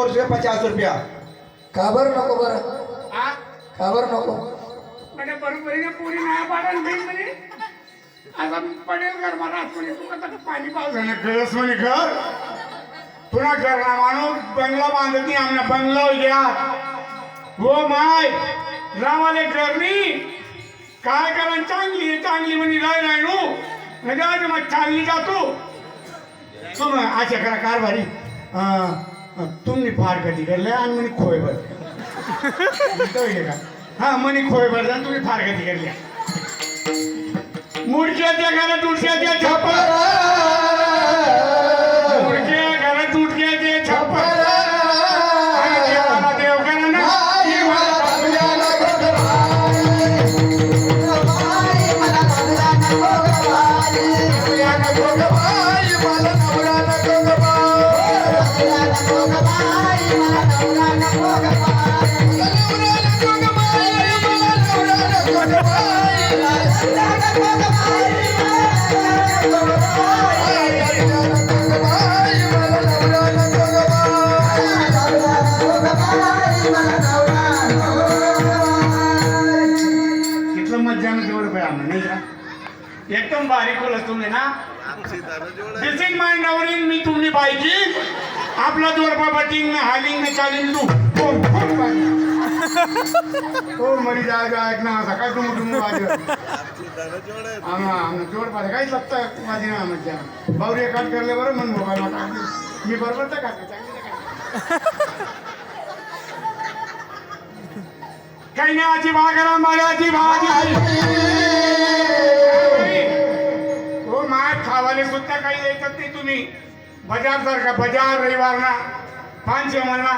₹50 का बरं नको बरं हा का बरं नको म्हणजे बरोबरीने पुरी नाही पाडून घेईन म्हणे आता पडेल घर मला म्हणे तू आता पाणी पावसाने कळस म्हणे घर पुन्हा घरला माणूस बंगला बांधत नाही आमना बंगला घ्या हो माय रावाले घरनी काय करा चांगली म्हणे राय नाही नो म्हणजे आज मग चालली जातो तुम अशा करा कारभारी तुम्ही फार कधी करले आणि म्हणे खोय बर का हा म्हणे खोय बर जा तुम्ही फार कधी करल्या मुडक्याच्या घरात उडक्याच्या छापर मुडक्या घरात उडक्याचे छापर आणि देवाला देव करा ना एकदम बारीक बोलत तुम्ही ना दिस इज माय नवरीन मी तुम्ही पाहिजे आपला जोरपा बटिंग में हालिंग में चालिंग तू हो मरी जाएगा एक ना सकाळ तुम वाजव आम्हा जोड पाहिजे काही लागतं माझी ना म्हणजे बावरी काट करले बरं मन मोबाईल मी बरोबर तर काही नाही आजी भागरा माऱ्याची भाजी हो माय खावाले सुद्धा काही द्यायचं नाही तुम्ही बाजार सारखा बाजार रविवारला 500 म्हणा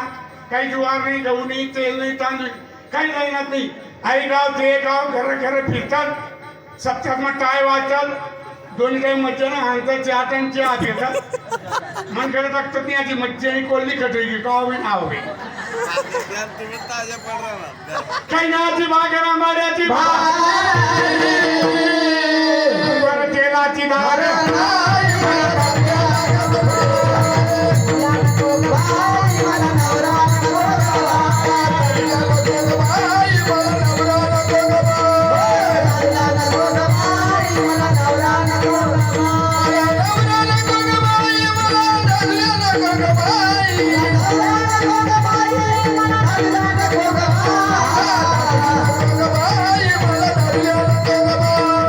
काही जुवार नाही गहू नाही तेल नाही तांदूळ काही राहणार नाही आई गाव ते गाव घर फिरतात सप्त्यात मग टाय वाचतात दोन काही मज्जानं हाणतात चाटांची आत येतात मन करत लागतात नाही आधी मज्जी आणि कोल्ली खटवी का हवी नाव हवी काही ना आजी भागरा माऱ्याची भाजी